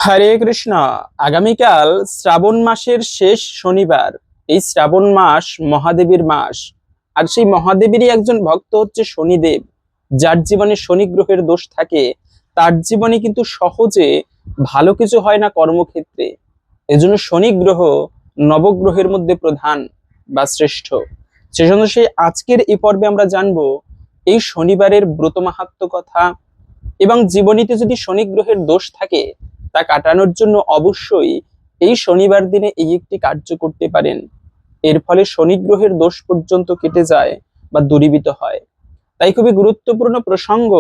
হরে কৃষ্ণ। আগামীকাল শ্রাবণ মাসের শেষ শনিবার। এই শ্রাবণ মাস মহাদেবীর মাস। আর সেই মহাদেবীরই একজন ভক্ত হচ্ছে শনিদেব। যার জীবনে শনি গ্রহের দোষ থাকে তার জীবনে কিন্তু সহজে ভালো কিছু হয় না কর্মক্ষেত্রে। এজন্য শনি গ্রহ নবগ্রহের মধ্যে প্রধান বা শ্রেষ্ঠ। সেজন্য সেই আজকের এই পর্বে আমরা জানবো এই শনিবারের ব্রত মাহাত্ম্য কথা, এবং জীবনীতে যদি শনি গ্রহের দোষ থাকে তা কাটানোর জন্য অবশ্যই এই শনিবার দিনে এই একটি কার্য করতে পারেন। এর ফলে শনি গ্রহের দোষ পর্যন্ত কেটে যায় বা দূরীভূত হয়। তাই খুবই গুরুত্বপূর্ণ প্রসঙ্গ।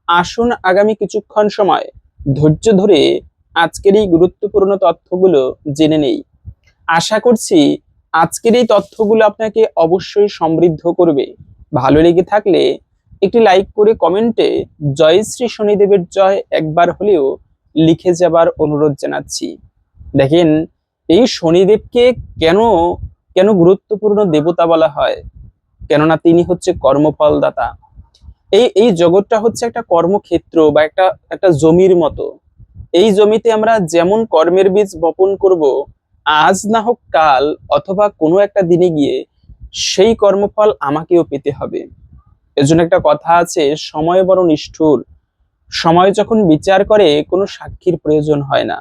আসুন আগামী কিছুক্ষণ সময় ধৈর্য ধরে আজকের এই গুরুত্বপূর্ণ তথ্যগুলো জেনে নেই। আশা করছি আজকের এই তথ্যগুলো আপনাকে অবশ্যই সমৃদ্ধ করবে। ভালো লেগে থাকলে একটি লাইক করে কমেন্টে জয় শ্রী শনিদেবের জয় একবার হলেও লিখে যাবার অনুরোধ জানাচ্ছি। দেখেন, এই শনিদেবকে কেন কেন গুরুত্বপূর্ণ দেবতা বলা হয়? কেননা তিনি হচ্ছে কর্মফলদাতা। এই এই জগৎটা হচ্ছে একটা কর্মক্ষেত্র বা একটা একটা জমির মতো। এই জমিতে আমরা যেমন কর্মের বীজ বপন করব, আজ না হোক কাল অথবা কোনো একটা দিনে গিয়ে সেই কর্মফল আমাকেও পেতে হবে। এজন্য একটা কথা আছে, সময় বড় নিষ্ঠুর। সময় যখন বিচার করে কোনো সাক্ষীর প্রয়োজন হয় না।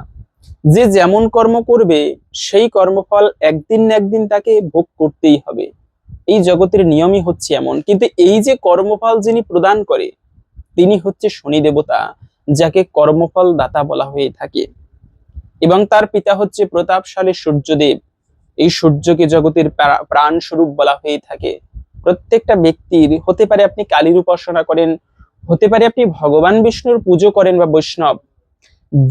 যে যেমন কর্ম করবে সেই কর্মফল একদিন না একদিন তাকে ভোগ করতেই হবে। এই জগতের নিয়মই হচ্ছে এমন। কিন্তু এই যে কর্মফল যিনি প্রদান করে তিনি হচ্ছে শনি দেবতা, যাকে কর্মফল দাতা বলা হয়ে থাকে। এবং তার পিতা হচ্ছে প্রতাপশালী সূর্যদেব। এই সূর্যকে জগতের প্রাণ স্বরূপ বলা হয়ে থাকে। প্রত্যেকটা ব্যক্তির হতে পারে আপনি কালীর উপাসনা করেন, হতে পারে আপনি ভগবান বিষ্ণুর পুজো করেন বা বৈষ্ণব,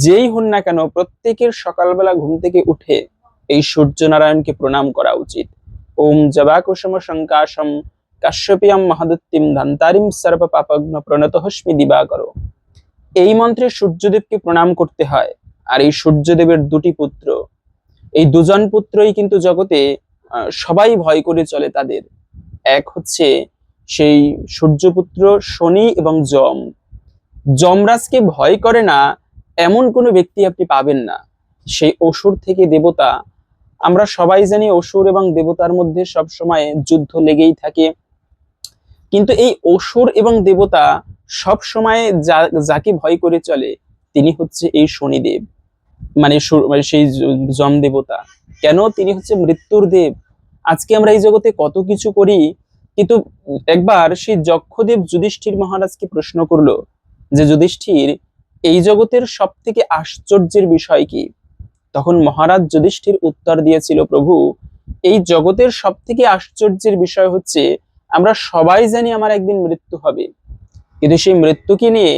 যেই হন না কেন প্রত্যেকের সকালবেলা ঘুম থেকে উঠে এই সূর্য নারায়ণকে প্রণাম করা উচিত। ওম জবা কুসুম সংকাশম কাশ্যপিয়াম মহাদত্তিম ধান্তারিম সর্ব পাপগ্ন প্রণতহস্মি দিবাকর। এই মন্ত্রে সূর্যদেবকে প্রণাম করতে হয়। আর এই সূর্যদেবের দুটি পুত্র, এই দুজন পুত্রই কিন্তু জগতে সবাই ভয় করে চলে তাদের। এক হচ্ছে সেই সূর্যপুত্র শনি এবং যম। যমরাজকে ভয় করে না এমন কোনো ব্যক্তি আপনি পাবেন না। সেই অসুর থেকে দেবতা। আমরা সবাই জানি অসুর এবং দেবতার মধ্যে সবসময় যুদ্ধ লেগেই থাকে। কিন্তু এই অসুর এবং দেবতা সব সময় যাকে ভয় করে চলে তিনি হচ্ছে এই শনিদেব। মানে সেই যম দেবতা। কেন? তিনি হচ্ছে মৃত্যুর দেব। আজকে আমরা এই জগতে কত কিছু করি, কিন্তু একবার সেই যক্ষদেব যুধিষ্ঠির মহারাজকে প্রশ্ন করলো যে যুধিষ্ঠির, এই জগতের সব থেকে আশ্চর্যের বিষয় কি? তখন মহারাজ যুধিষ্ঠির উত্তর দিয়েছিল, প্রভু, এই জগতের সব থেকে আশ্চর্যের বিষয় হচ্ছে আমরা সবাই জানি আমার একদিন মৃত্যু হবে, কিন্তু সেই মৃত্যুকে নিয়ে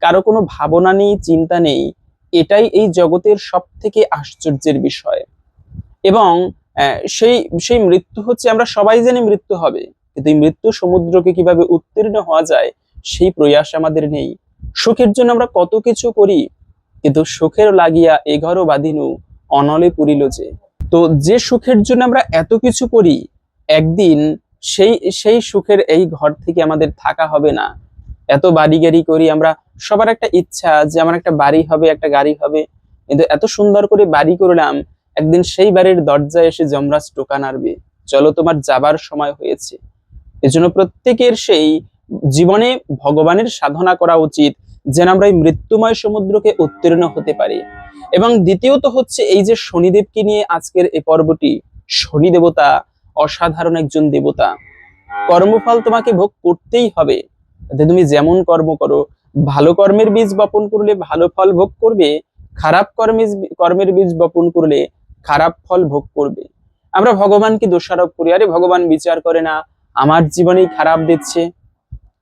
কারো কোনো ভাবনা নেই, চিন্তা নেই। এটাই এই জগতের সব থেকে আশ্চর্যের বিষয়। এবং সেই সেই মৃত্যু হচ্ছে, আমরা সবাই জানি মৃত্যু হবে, কিন্তু এই মৃত্যু সমুদ্রকে কিভাবে উত্তীর্ণ হওয়া যায় সেই প্রয়াস আমাদের নেই। সুখের জন্য আমরা কত কিছু করি, কিন্তু সুখের লাগিয়া এঘরও বাঁধিনু অনলে পুরিল যে। তো যে সুখের জন্য আমরা এত কিছু করি, একদিন সেই সেই সুখের এই ঘর থেকে আমাদের থাকা হবে না। এত বাড়ি গাড়ি করি আমরা, সবার একটা ইচ্ছা যে আমার একটা বাড়ি হবে, একটা গাড়ি হবে, কিন্তু এত সুন্দর করে বাড়ি করলাম, একদিন সেই বাড়ির দরজায় এসে যমরাজ টোকা নাড়বে, চলো তোমার যাবার সময় হয়েছে। এজন্য প্রত্যেকের সেই জীবনে ভগবানের সাধনা করা উচিত, যেন আমরা এই মৃত্যুময় সমুদ্রকে উত্তীর্ণ হতে পারি। এবং দ্বিতীয়ত হচ্ছে এই যে শনিদেবকে নিয়ে আজকের এই পর্বটি। শনি দেবতা অসাধারণ একজন দেবতা। কর্মফল তোমাকে ভোগ করতেই হবে। তুমি যেমন কর্ম করো, ভালো কর্মের বীজ বপন করলে ভালো ফল ভোগ করবে, খারাপ কর্মের বীজ বপন করলে খারাপ ফল ভোগ করবে। আমরা ভগবানকে দোষারোপ করি, আরে ভগবান বিচার করে না, আমার জীবনেই খারাপ দিচ্ছে।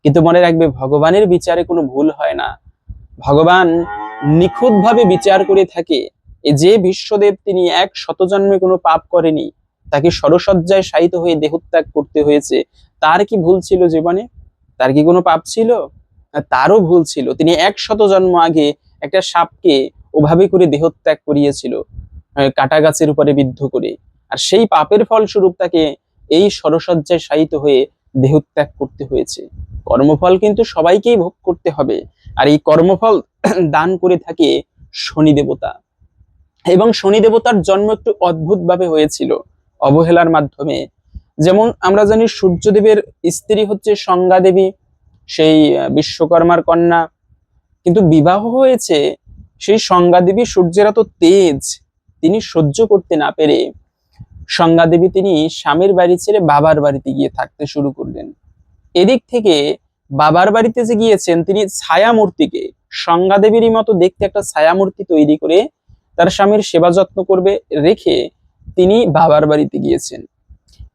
কিন্তু মনে রাখবে, ভগবানের বিচারে কোনো ভুল হয় না। ভগবান নিখুঁত ভাবে বিচার করে থাকে। এই যে বিশ্বদেব, তিনি 100 জন্মে কোনো পাপ করেনি, তাকে সরসজ্জায় শায়িত হয়ে দেহত্যাগ করতে হয়েছে। তার কি ভুল ছিল জীবনে? তার কি কোনো পাপ ছিল? তারও ভুল ছিল। তিনি 100 জন্ম আগে একটা সাপকে ওভাবে করে দেহত্যাগ করিয়েছিল, কাটা গাছের উপরে বিদ্ধ করে। আর সেই পাপের ফলস্বরূপ তাকে এই সরসজ্জায় শায়িত হয়ে দেহত্যাগ করতে হয়েছে। কর্মফল কিন্তু সবাইকেই ভোগ করতে হবে। আর এই কর্মফল দান করে থাকে শনি দেবতা। এবং শনি দেবতার জন্ম একটু অদ্ভুত ভাবে হয়েছিল, অবহেলার মাধ্যমে। যেমন আমরা জানি সূর্যদেবের স্ত্রী হচ্ছে সংজ্ঞা দেবী, সেই বিশ্বকর্মার কন্যা। কিন্তু বিবাহ হয়েছে সেই সংজ্ঞা দেবী, সূর্যের এত তেজ তিনি সহ্য করতে না পেরে সংজ্ঞা দেবী তিনি স্বামীর বাড়ি ছেড়ে বাবার বাড়িতে গিয়ে থাকতে শুরু করলেন। এদিক থেকে বাবার বাড়িতে যে গিয়েছেন, তিনি ছায়ামূর্তিকে, সংজ্ঞা দেবীরই মতো দেখতে একটা ছায়ামূর্তি তৈরি করে তার স্বামীর সেবা যত্ন করবে রেখে তিনি বাবার বাড়িতে গিয়েছেন।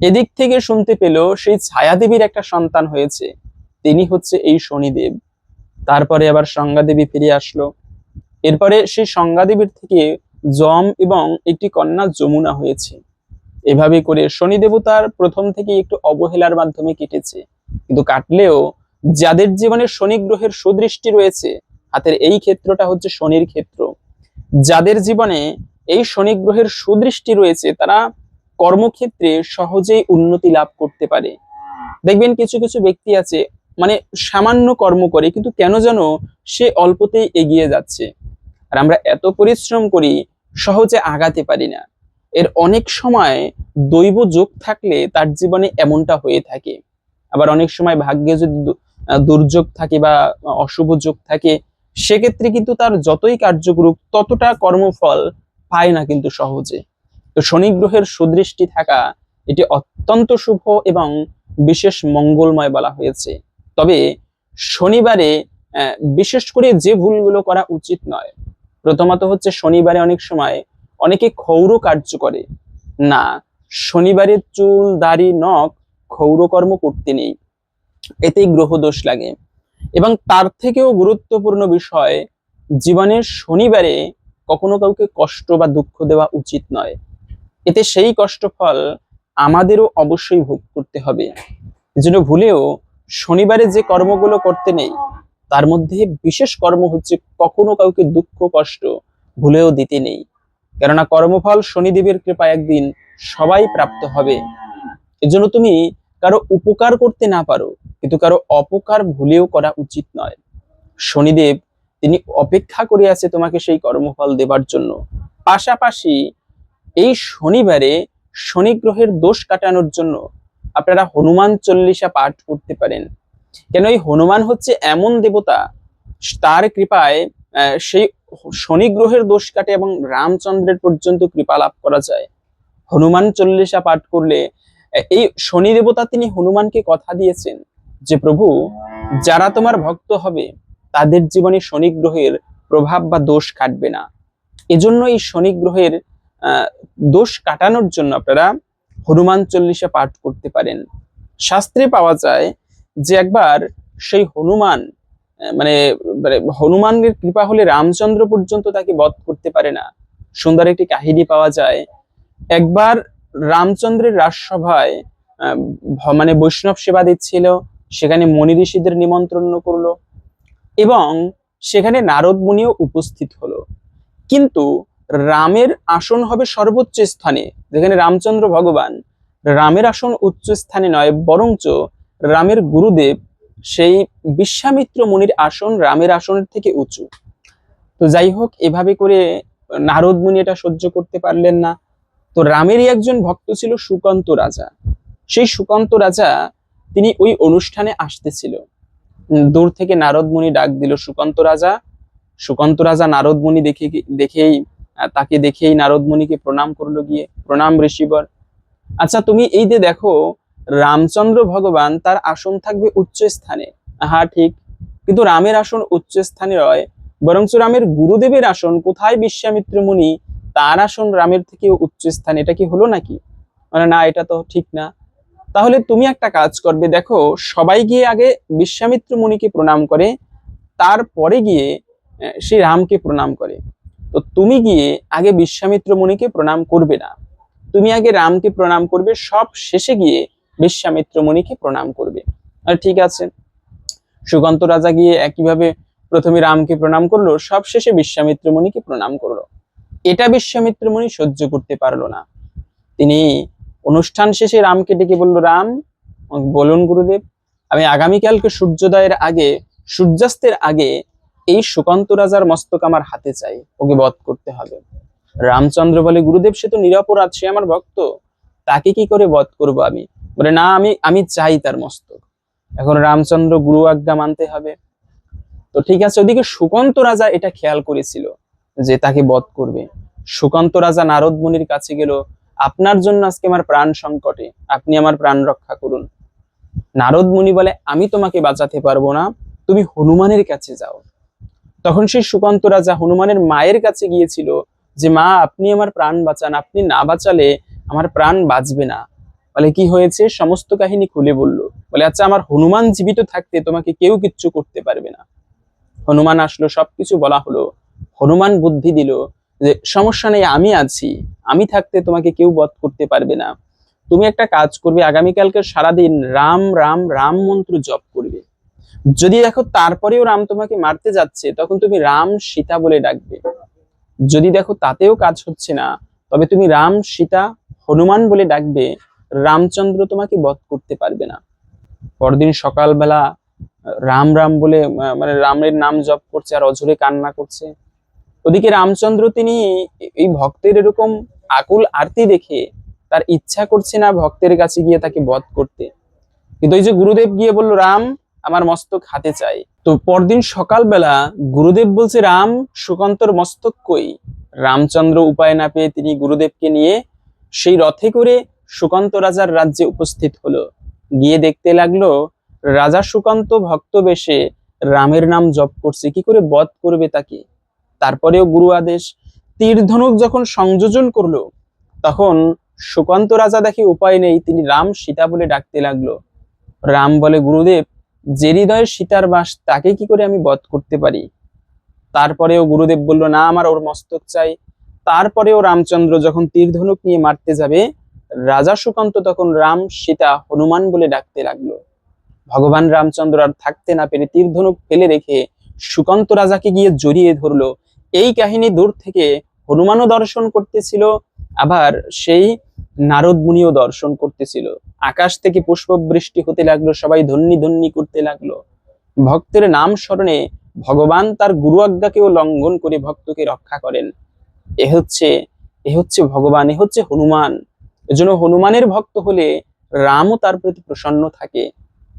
এদিক থেকে শুনতে পেল সেই ছায়াদেবীর একটা সন্তান হয়েছে, তিনি হচ্ছে এই শনিদেব। তারপরে আবার সংজ্ঞা দেবী ফিরে আসলো। এরপরে সেই সংজ্ঞা দেবীর থেকে যম এবং একটি কন্যা যমুনা হয়েছে। এভাবে করে শনি দেবতার প্রথম থেকে একটু অবহেলার মাধ্যমে কেটেছে, কিন্তু কাটলেও যাদের জীবনে শনি গ্রহের সুদৃষ্টি রয়েছে, হাতের এই ক্ষেত্রটা হচ্ছে শনির ক্ষেত্র, যাদের জীবনে এই শনি গ্রহের সুদৃষ্টি রয়েছে তারা কর্মক্ষেত্রে সহজেই উন্নতি লাভ করতে পারে। দেখবেন কিছু কিছু ব্যক্তি আছে, মানে সামান্য কর্ম করে কিন্তু কেন যেন সে অল্পতেই এগিয়ে যাচ্ছে। আর আমরা এত পরিশ্রম করি, সহজে আগাতে পারি না। এর অনেক সময় দৈব যোগ থাকলে তার জীবনে এমনটা হয়ে থাকে। আবার অনেক সময় ভাগ্যে যদি দুর্যোগ থাকে বা অশুভ যোগ থাকে, সেক্ষেত্রে কিন্তু তার যতই কার্য করুক ততটা কর্মফল পায় না কিন্তু সহজে। তো শনি গ্রহের সুদৃষ্টি থাকা এটি অত্যন্ত শুভ এবং বিশেষ মঙ্গলময় বলা হয়েছে। তবে শনিবারে বিশেষ করে যে ভুলগুলো করা উচিত নয়, প্রথমত হচ্ছে শনিবারে অনেক সময় অনেকে ক্ষৌর কার্য করে না। শনিবারে চুল দাড়ি নখ ক্ষৌরকর্ম করতে নেই, এতেই গ্রহ দোষ লাগে। এবং তার থেকেও গুরুত্বপূর্ণ বিষয়, জীবনের শনিবারে কখনো কাউকে কষ্ট বা দুঃখ দেওয়া উচিত নয়, এতে সেই কষ্টফল আমাদেরও অবশ্যই ভোগ করতে হবে। এজন্য ভুলেও শনিবারে যে কর্মগুলো করতে নেই, তার মধ্যে বিশেষ কর্ম হচ্ছে কখনো কাউকে দুঃখ কষ্ট ভুলেও দিতে নেই। কেননা কর্মফল শনিদেবের কৃপায় একদিন সবাই প্রাপ্ত হবে। এজন্য তুমি কারো উপকার করতে না পারো, কিন্তু কারো অপকার ভুলেও করা উচিত নয়। শনিদেব তিনি অপেক্ষা করে আছে তোমাকে সেই কর্মফল দেবার জন্য। পাশাপাশি এই শনিবারে শনি গ্রহের দোষ কাটানোর জন্য আপনারা হনুমান চল্লিশা পাঠ করতে পারেন। কেন এই হনুমান হচ্ছে এমন দেবতা, তার কৃপায় সেই শনি গ্রহের দোষ কাটে এবং রামচন্দ্রের পর্যন্ত কৃপা লাভ করা যায়। হনুমান চল্লিশা পাঠ করলে এই শনি দেবতা তিনি হনুমানকে কথা দিয়েছেন যে প্রভু, যারা তোমার ভক্ত হবে তাদের জীবনে শনি গ্রহের প্রভাব বা দোষ কাটবে না। এজন্য এই শনি গ্রহের দোষ কাটানোর জন্য আপনারা হনুমান চল্লিশা পাঠ করতে পারেন। শাস্ত্রে পাওয়া যায় যে একবার সেই হনুমান মানে হনুমানের কৃপা হলে রামচন্দ্র পর্যন্ত তাকে বধ করতে পারে না। সুন্দর একটি কাহিনী পাওয়া যায়। একবার রামচন্দ্রের রাজসভায় মানে বৈষ্ণব সেবা দিচ্ছিল, সেখানে মনি ঋষিদের নিমন্ত্রণ করলো এবং সেখানে নারদ মুনিও উপস্থিত হলো। কিন্তু রামের আসন হবে সর্বোচ্চ স্থানে, যেখানে রামচন্দ্র ভগবান, রামের আসন উচ্চ স্থানে নয়, বরঞ্চ রামের গুরুদেব সেই বিশ্বামিত্র মুনির আসন রামের আসনের থেকে উঁচু। তো যাই হোক, এভাবে করে নারদ মুনি এটা সহ্য করতে পারলেন না। তো রামেরই একজন ভক্ত ছিল সুকান্ত রাজা। সেই সুকান্ত রাজা তিনি ওই অনুষ্ঠানে আসতেছিল। দূর থেকে নারদ মুনি ডাক দিল, সুকান্ত রাজা। সুকান্ত রাজা নারদ মুনি তাকে দেখেই নারদ মুনিকে প্রণাম করলো, গিয়ে প্রণাম ঋষিবর। আচ্ছা তুমি এই যে দেখো, রামচন্দ্র ভগবান তার আসন থাকবে উচ্চ স্থানে, হ্যাঁ ঠিক, কিন্তু রামের আসন উচ্চ স্থানে নয়, বরঞ্চ রামের গুরুদেবের আসন কোথায়, বিশ্বামিত্র মুনি, তার আসন রামের থেকে উচ্চ স্থানে। এটা কি হলো নাকি? মানে না, এটা তো ঠিক না। তাহলে তুমি একটা কাজ করবে, দেখো সবাই গিয়ে আগে বিশ্বামিত্র মুনিকে প্রণাম করে, তারপরে গিয়ে শ্রী রামকে প্রণাম করে। তো তুমি গিয়ে আগে বিশ্বামিত্র মুনিকে প্রণাম করবে না, তুমি আগে রামকে প্রণাম করবে, সব শেষে গিয়ে বিশ্বামিত্র মুনিকে প্রণাম করবে। আর ঠিক আছে, সুকান্ত রাজা গিয়ে একইভাবে প্রথমে রামকে প্রণাম করলো, সব শেষে বিশ্বামিত্র মুনিকে প্রণাম করলো। এটা বিশ্বামিত্র মুনি সহ্য করতে পারলো না। তিনি অনুষ্ঠান শেষে রামকে ডেকে বলল, রাম বলুন গুরুদেব, আমি আগামীকালকে সূর্যোদয়ের আগে, সূর্যাস্তের আগে এই সুকান্ত রাজার মস্তক আমার হাতে চাই, ওকে বধ করতে হবে। রামচন্দ্র বলে, গুরুদেব সে তো নিরপরাধ, সে আমার ভক্ত, তাকে কি করে বধ করবো আমি? বলে, না, আমি আমি চাই তার মস্তক। এখন রামচন্দ্র গুরু আজ্ঞা মানতে হবে। তো ঠিক আছে, ওদিকে সুকান্ত রাজা এটা খেয়াল করেছিল যে তাকে বধ করবে। সুকান্ত রাজা নারদ মুনির কাছে গেল, আপনার জন্য আজকে আমার প্রাণ সংকটে, আপনি আমার প্রাণ রক্ষা করুন। নারদ মুনি বলে, আমি তোমাকে বাঁচাতে পারবো না, তুমি হনুমানের কাছে যাও। তখন সেই সুকান্ত রাজা হনুমানের মায়ের কাছে গিয়েছিল যে, মা আপনি আমার প্রাণ বাঁচান, আপনি না বাঁচালে আমার প্রাণ বাঁচবে না। বলে, কি হয়েছে? সমস্ত কাহিনী খুলে বলল। বলে, আচ্ছা, আমার হনুমান জীবিত থাকতে তোমাকে কেউ কিচ্ছু করতে পারবে না। হনুমান আসলো, সবকিছু বলা হলো। হনুমান বুদ্ধি দিল যে, সমস্যা নেই, আমি আছি, আমি থাকতে তোমাকে কেউ বধ করতে পারবে না। তুমি একটা কাজ করবে, আগামীকালকে সারাদিন রাম রাম রাম মন্ত্র জপ করবে। যদি দেখো তারপরেও রাম তোমাকে মারতে যাচ্ছে, তখন তুমি রাম সীতা বলে ডাকবে। যদি দেখো তাতেও কাজ হচ্ছে না, তবে তুমি রাম সীতা হনুমান বলে ডাকবে। রামচন্দ্র তোমাকে বধ করতে পারবে না। পরদিন সকালবেলা রাম রাম বলে মানে রামের নাম জপ করছে আর অঝরে কান্না করছে। ওদিকে রামচন্দ্র তিনি এই ভক্তের এরকম আকুল আরতি দেখে তার ইচ্ছা করছে না ভক্তের কাছে গিয়ে তাকে বধ করতে। কিন্তু এই যে গুরুদেব গিয়ে বলল, রাম আমার মস্তক হাতে চাই। তো পরদিন সকালবেলা গুরুদেব বলছে, রাম সুকান্তর মস্তক কই? রামচন্দ্র উপায় না পেয়ে তিনি গুরুদেবকে নিয়ে সেই রথে করে সুকান্ত রাজার রাজ্যে উপস্থিত হলো। গিয়ে দেখতে লাগলো রাজা সুকান্ত ভক্ত বেশে রামের নাম জপ করছে, কি করে বধ করবে তাকে। তারপরেও গুরু আদেশ। তীর ধনুক যখন সংযোজন করলো, তখন সুকান্ত রাজা দেখে উপায় নেই, তিনি রাম সীতা বলে ডাকতে লাগলো। রাম বলে, গুরুদেব যে হৃদয়ে সীতার বাস, তাকে কি করে আমি বধ করতে পারি? তারপরেও গুরুদেব বলল, না, আমার ওর মস্তক চাই। তারপরেও রামচন্দ্র যখন তীর ধনুক নিয়ে মারতে যাবে, রাজা সুকান্ত তখন রাম সীতা হনুমান বলে ডাকতে লাগলো। ভগবান রামচন্দ্র আর থাকতে না পেরে তীর ধনুক ফেলে রেখে সুকান্ত রাজাকে গিয়ে জড়িয়ে ধরলো। এই কাহিনী দূর থেকে হনুমানও দর্শন করতেছিল, আবার সেই নারদ মুনিও দর্শন করতেছিল। আকাশ থেকে পুষ্প বৃষ্টি হতে লাগলো, সবাই ধন্যি ধন্যি করতে লাগলো। ভক্তের নাম স্মরণে ভগবান তার গুরু আজ্ঞাকেও লঙ্ঘন করে ভক্তকে রক্ষা করেন। এ হচ্ছে এ হচ্ছে ভগবান, এ হচ্ছে হনুমান। এজন্য হনুমানের ভক্ত হলে রামও তার প্রতি প্রসন্ন থাকে।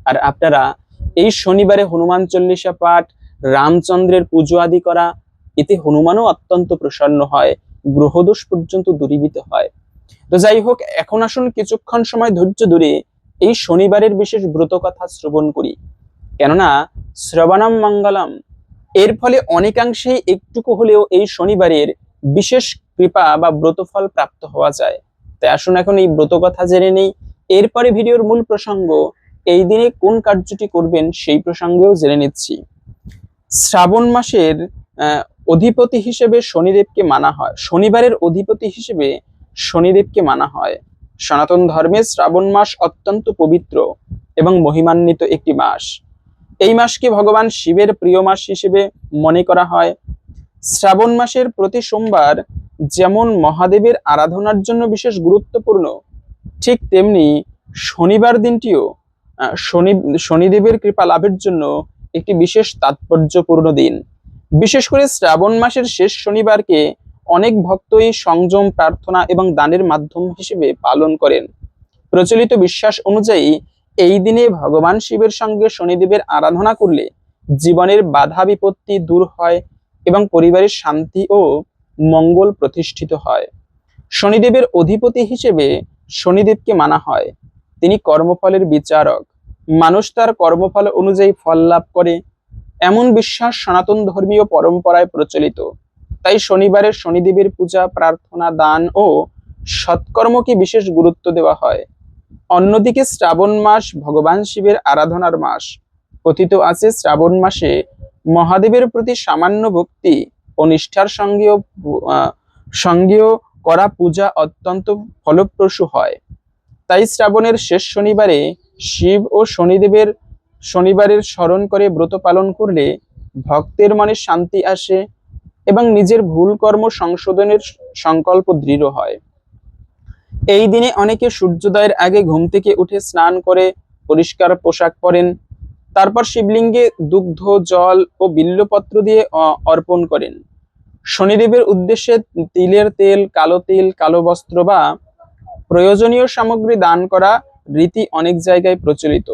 আর আপনারা এই শনিবারে হনুমান চল্লিশা পাঠ, রামচন্দ্রের পুজো আদি করা, এতে হনুমানও অত্যন্ত প্রসন্ন হয়, গ্রহদোষ পর্যন্ত দূরীভূত হয়। তো যাই হোক, এখন আসুন কিছুক্ষণ সময় ধৈর্য ধরে এই শনিবারের বিশেষ ব্রত কথা শ্রবণ করি। কেননা শ্রবণম মঙ্গলম, এর ফলে অনেকাংশে একটুকু হলেও এই শনিবারের বিশেষ কৃপা বা ব্রতফল প্রাপ্ত হওয়া যায়। তাই আসুন এখন এই ব্রত কথা জেনে নেই। এরপরে ভিডিওর মূল প্রসঙ্গ, এই দিনে কোন কার্যটি করবেন সেই প্রসঙ্গেও জেনে নিচ্ছি। শ্রাবণ মাসের অধিপতি হিসেবে শনিদেবকে মানা হয়, শনিবারের অধিপতি হিসেবে শনিদেবকে মানা হয়। সনাতন ধর্মে শ্রাবণ মাস অত্যন্ত পবিত্র এবং মহিমান্বিত একটি মাস। এই মাসকে ভগবান শিবের প্রিয় মাস হিসেবে মনে করা হয়। শ্রাবণ মাসের প্রতি সোমবার যেমন মহাদেবের আরাধনার জন্য বিশেষ গুরুত্বপূর্ণ, ঠিক তেমনি শনিবার দিনটিও শনিদেবের কৃপা লাভের জন্য একটি বিশেষ তাৎপর্যপূর্ণ দিন। বিশেষ করে শ্রাবণ মাসের শেষ শনিবারকে অনেক ভক্তই সংযম, প্রার্থনা এবং দানের মাধ্যম হিসেবে পালন করেন। প্রচলিত বিশ্বাস অনুযায়ী এই দিনে ভগবান শিবের সঙ্গে শনিদেবের আরাধনা করলে জীবনের বাধা বিপত্তি দূর হয় এবং পরিবারের শান্তি ও মঙ্গল প্রতিষ্ঠিত হয়। শনিদেবের অধিপতি হিসেবে শনিদেবকে মানা হয়। তিনি কর্মফলের বিচারক, মানুষ তার কর্মফল অনুযায়ী ফল লাভ করে, এমন বিশ্বাস সনাতন ধর্মীয় পরম্পরায় প্রচলিত। তাই শনিবারের শনিদেবের পূজা, প্রার্থনা, দান ও সৎকর্মকে বিশেষ গুরুত্ব দেওয়া হয়। অন্যদিকে শ্রাবণ মাস ভগবান শিবের আরাধনার মাস। কথিত আছে শ্রাবণ মাসে মহাদেবের প্রতি সামান্য ভক্তি ও নিষ্ঠার সঙ্গেও করা পূজা অত্যন্ত ফলপ্রসূ হয়। তাই শ্রাবণের শেষ শনিবারে শিব ও শনিবারের স্মরণ করে ব্রত পালন করলে ভক্তের মনে শান্তি আসে এবং নিজের ভুল কর্ম সংশোধনের সংকল্প দৃঢ় হয়। এই দিনে অনেকে সূর্যোদয়ের আগে ঘুম থেকে উঠে স্নান করে পরিষ্কার পোশাক পরেন, তারপর শিবলিঙ্গে দুগ্ধ, জল ও বিল্লপত্র দিয়ে অর্পণ করেন। শনিদেবের উদ্দেশ্যে তিলের তেল, কালো তিল, কালো বস্ত্র বা প্রয়োজনীয় সামগ্রী দান করা রীতি অনেক জায়গায় প্রচলিত।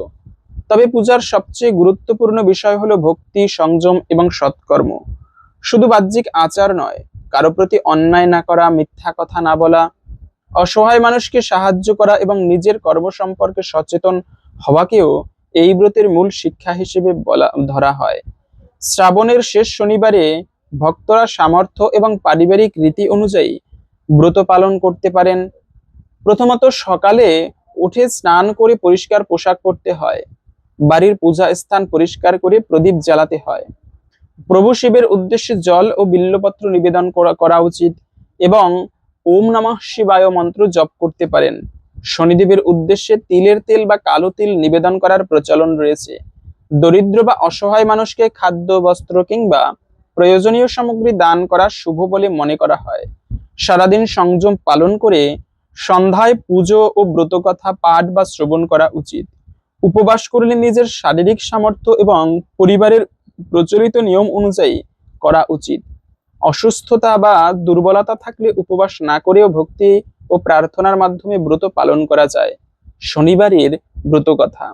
তবে পূজার সবচেয়ে গুরুত্বপূর্ণ বিষয় হলো ভক্তি, সংযম এবং সৎকর্ম। শুধু বাহ্যিক আচার নয়, কারো প্রতি অন্যায় না করা, মিথ্যা কথা না বলা, অসহায় মানুষকে সাহায্য করা এবং নিজের কর্ম সম্পর্কে সচেতন হওয়াকেও এই ব্রতের মূল শিক্ষা হিসেবে ধরা হয়। শ্রাবণের শেষ শনিবারে ভক্তরা সামর্থ্য এবং পারিবারিক রীতি অনুযায়ী ব্রত পালন করতে পারেন। প্রথমত, সকালে উঠে স্নান করে পরিষ্কার পোশাক পরতে হয়। বাড়ির পূজা স্থান পরিষ্কার করে প্রদীপ জ্বালাতে হয়। প্রভু শিবের উদ্দেশ্যে জল ও বিল্লপত্র নিবেদন করা উচিত এবং ওম নমঃ শিবায় মন্ত্র জপ করতে পারেন। শনিদেবের উদ্দেশ্যে তিলের তেল বা কালো তিল নিবেদন করার প্রচলন রয়েছে। দরিদ্র বা অসহায় মানুষকে খাদ্য, বস্ত্র কিংবা প্রয়োজনীয় সামগ্রী দান করা শুভ বলে মনে করা হয়। সারাদিন সংযম পালন করে সন্ধ্যায় পুজো ও ব্রতকথা পাঠ বা শ্রবণ করা উচিত। উপবাস করলে নিজের শারীরিক সামর্থ্য এবং পরিবারের প্রচলিত নিয়ম অনুযায়ী করা উচিত। অসুস্থতা বা দুর্বলতা থাকলে উপবাস না করেও ভক্তি ও প্রার্থনার মাধ্যমে ব্রত পালন করা যায়। শনিবারের ব্রতকথা।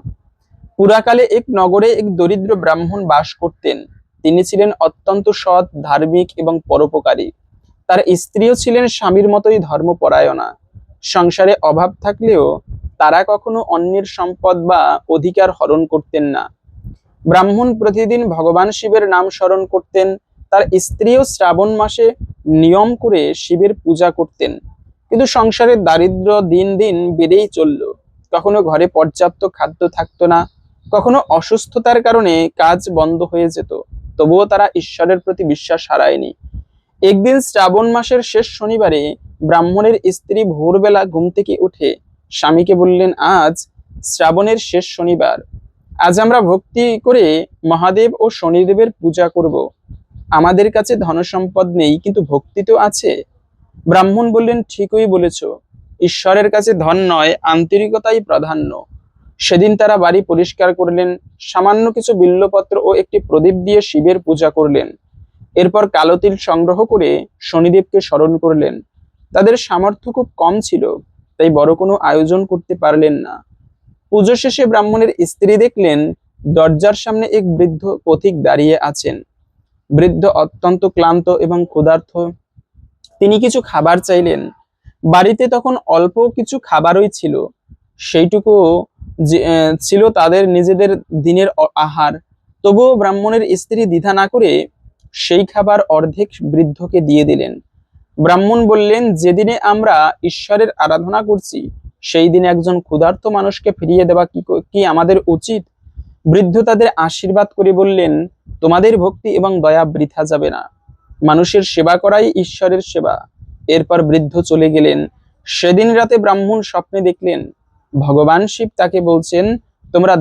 পুরাকালে এক নগরে এক দরিদ্র ব্রাহ্মণ বাস করতেন। তিনি ছিলেন অত্যন্ত সৎ, ধার্মিক এবং পরোপকারী। তার স্ত্রীও ছিলেন স্বামীর মতোই ধর্মপরায়ণা। সংসারে অভাব থাকলেও তারা কখনো অন্যের সম্পদ বা অধিকার হরণ করতেন না। ব্রাহ্মণ প্রতিদিন ভগবান শিবের নাম স্মরণ করতেন। তার স্ত্রীও শ্রাবণ মাসে নিয়ম করে শিবের পূজা করতেন। কিন্তু সংসারের দারিদ্র্য দিন দিন বেড়েই চলল। কখনো ঘরে পর্যাপ্ত খাদ্য থাকতো না, কখনো অসুস্থতার কারণে কাজ বন্ধ হয়ে যেত। তবুও তারা ঈশ্বরের প্রতি বিশ্বাস হারায়নি। একদিন শ্রাবণ মাসের শেষ শনিবারে ব্রাহ্মণের স্ত্রী ভোরবেলা ঘুম থেকে উঠে স্বামীকে বললেন, আজ শ্রাবণের শেষ শনিবার, আজ আমরা ভক্তি করে মহাদেব ও শনিদেবের পূজা করব। আমাদের কাছে ধনসম্পদ নেই, কিন্তু ভক্তি তো আছে। ব্রাহ্মণ বললেন, ঠিকই বলেছ, ঈশ্বরের কাছে ধন নয়, আন্তরিকতাই প্রাধান্য। সেদিন তারা বাড়ি পরিষ্কার করলেন, সামান্য কিছু বিল্লপত্র ও একটি প্রদীপ দিয়ে শিবের পূজা করলেন। এরপর কালো তিল সংগ্রহ করে শনিদেবকে স্মরণ করলেন। তাদের সামর্থ্য খুব কম ছিল, তাই বড় কোনো আয়োজন করতে পারলেন না। পুজো শেষে ব্রাহ্মণের স্ত্রী দেখলেন দরজার সামনে এক বৃদ্ধ পথিক দাঁড়িয়ে আছেন। বৃদ্ধ অত্যন্ত ক্লান্ত এবং ক্ষুধার্ত। তিনি কিছু খাবার চাইলেন। বাড়িতে তখন অল্প কিছু খাবারই ছিল, সেইটুকু ছিল তাদের নিজেদের দিনের আহার। তবুও ব্রাহ্মণের স্ত্রী দ্বিধা না করে সেই খাবার অর্ধেক বৃদ্ধকে দিয়ে দিলেন। ব্রাহ্মণ বললেন, যেদিনে আমরা ঈশ্বরের আরাধনা করছি সেই দিনে একজন ক্ষুধার্ত মানুষকে ফিরিয়ে দেওয়া কি আমাদের উচিত? বৃদ্ধ তাদের আশীর্বাদ করে বললেন, তোমাদের ভক্তি এবং দয়া বৃথা যাবে না। মানুষের সেবা করাই ঈশ্বরের সেবা। এরপর বৃদ্ধ চলে গেলেন। সেদিন রাতে ব্রাহ্মণ স্বপ্নে দেখলেন ভগবান শিব তাকে বলছেন, তোমরা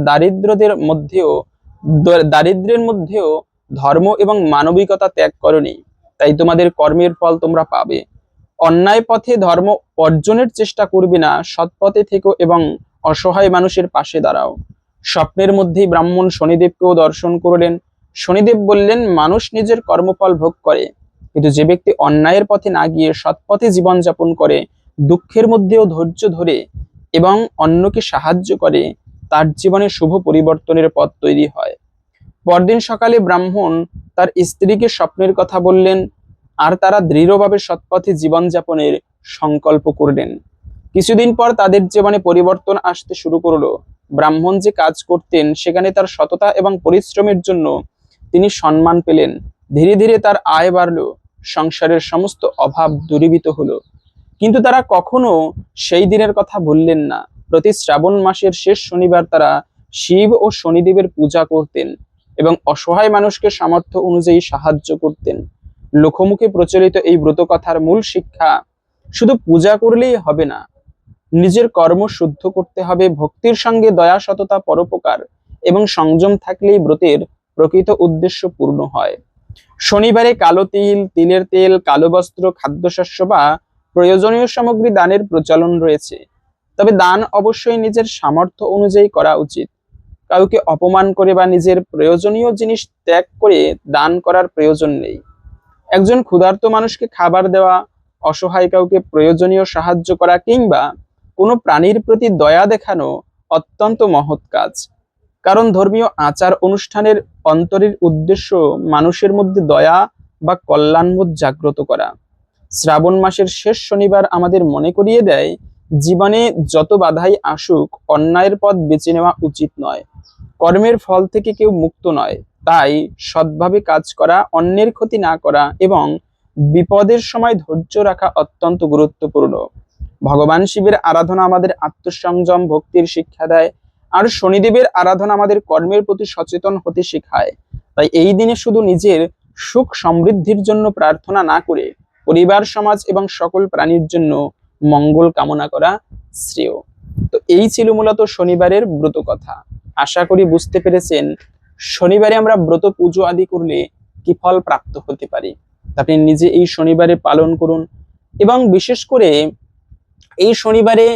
দারিদ্র্যের মধ্যেও ধর্ম এবং মানবিকতা ত্যাগ করনি, তাই তোমাদের কর্মের ফল তোমরা পাবে। অন্যায় পথে ধর্ম অর্জনের চেষ্টা করবে না, সৎ পথে থেকো এবং অসহায় মানুষের পাশে দাঁড়াও। স্বপ্নের মধ্যেই ব্রাহ্মণ শনিদেবকেও দর্শন করলেন। শনিদেব বললেন, মানুষ নিজের কর্মফল ভোগ করে, কিন্তু যে ব্যক্তি অন্যায়ের পথে না গিয়ে সৎ পথে জীবনযাপন করে, দুঃখের মধ্যেও ধৈর্য ধরে এবং অন্যকে সাহায্য করে, তার জীবনে শুভ পরিবর্তনের পথ তৈরি হয়। পরদিন সকালে ব্রাহ্মণ তার স্ত্রীকে স্বপ্নের কথা বললেন, আর তারা দৃঢ়ভাবে সৎপথে জীবনযাপনের সংকল্প করলেন। কিছুদিন পর তাদের জীবনে পরিবর্তন আসতে শুরু করলো। ব্রাহ্মণ যে কাজ করতেন সেখানে তার সততা এবং পরিশ্রমের জন্য তিনি সম্মান পেলেন। ধীরে ধীরে তার আয় বাড়লো, সংসারের সমস্ত অভাব দূরীভূত হলো। কিন্তু তারা কখনো সেই দিনের কথা ভুললেন না। প্রতি শ্রাবণ মাসের শেষ শনিবার তারা শিব ও শনিদেবের পূজা করতেন এবং অসহায় মানুষকে সামর্থ্য অনুযায়ী সাহায্য করতেন। লোকমুখে প্রচলিত এই ব্রতকথার মূল শিক্ষা, শুধু পূজা করলেই হবে না, নিজের কর্ম শুদ্ধ করতে হবে। ভক্তির সঙ্গে দয়া, সততা, পরোপকার এবং সংযম থাকলেই ব্রতের প্রকৃত উদ্দেশ্য পূর্ণ হয়। শনিবারে কালো তিল, তিলের তেল, কালো বস্ত্র, খাদ্যশস্য বা প্রয়োজনীয় সামগ্রী দানের প্রচলন রয়েছে। তবে দান অবশ্যই নিজের সামর্থ্য অনুযায়ী করা উচিত। কাউকে অপমান করে বা নিজের প্রয়োজনীয় জিনিস ত্যাগ করে দান করার প্রয়োজন নেই। একজন ক্ষুধার্ত মানুষকে খাবার দেওয়া, অসহায় কাউকে প্রয়োজনীয় সাহায্য করা কিংবা কোনো প্রাণীর প্রতি দয়া দেখানো অত্যন্ত মহৎ কাজ। কারণ ধর্মীয় আচার অনুষ্ঠানের অন্তরের উদ্দেশ্য মানুষের মধ্যে দয়া বা কল্যাণবোধ জাগ্রত করা। শ্রাবণ মাসের শেষ শনিবার আমাদের মনে করিয়ে দেয়, জীবনে যত বাধাই আসুক অন্যায়ের পথ বেছে নেওয়া উচিত নয়। কর্মের ফল থেকে কেউ মুক্ত নয়, তাই সৎভাবে কাজ করা, অন্যের ক্ষতি না করা এবং বিপদের সময় ধৈর্য রাখা অত্যন্ত গুরুত্বপূর্ণ। ভগবান শিবের আরাধনা আমাদের আত্মসংযম, ভক্তির শিক্ষা দেয়, আর শনিদেবের আরাধনা আমাদের কর্মের প্রতি সচেতন হতে শেখায়। তাই এই দিনে শুধু নিজের সুখ সমৃদ্ধির জন্য প্রার্থনা না করে পরিবার, সমাজ এবং সকল প্রাণীর জন্য মঙ্গল কামনা করা শ্রেয়। তো এই ছিল মূলত শনিবারের ব্রত কথা। আশা করি বুঝতে পেরেছেন শনিবারে আমরা ব্রত পুজো আদি করলে কি ফল প্রাপ্ত হতে পারি। আপনি নিজে এই শনিবারে পালন করুন, এবং বিশেষ করে এই শনিবারে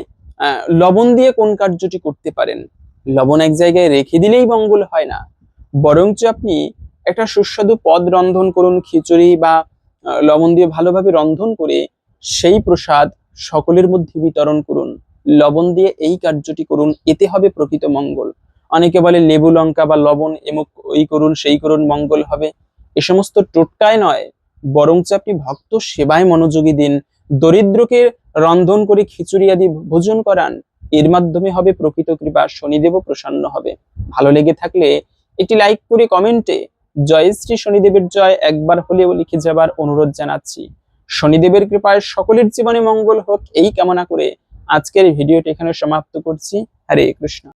লবণ দিয়ে কোন কার্যটি করতে পারেন। লবণ এক জায়গায় রেখে দিলেই মঙ্গল হয় না, বরঞ্চ আপনি একটা সুস্বাদু পদ রন্ধন করুন, খিচুড়ি বা লবণ দিয়ে ভালোভাবে রন্ধন করে সেই প্রসাদ সকলের মধ্যে বিতরণ করুন। লবণ দিয়ে এই কার্যটি করুন, এতে হবে প্রকৃত মঙ্গল। অনেকে বলে লেবু লঙ্কা বা লবণ এমুক এই করুন সেই করুন মঙ্গল হবে, এ সমস্ত টোটকায় নয়, বরঞ্চ আপনি ভক্ত সেবায় মনোযোগী দিন। দরিদ্রকে রন্ধন করে খিচুড়ি আদি ভোজন করান, এর মাধ্যমে হবে প্রকৃত কৃপা, শনিদেবও প্রসন্ন হবে। ভালো লেগে থাকলে একটি লাইক করে কমেন্টে জয় শ্রী শনিদেবের জয় একবার হলেও লিখে যাবার অনুরোধ জানাচ্ছি। শনিদেবের কৃপায় সকলের জীবনে মঙ্গল হোক এই কামনা করে আজকের ভিডিওটি এখানে সমাপ্ত করছি। হরে কৃষ্ণ।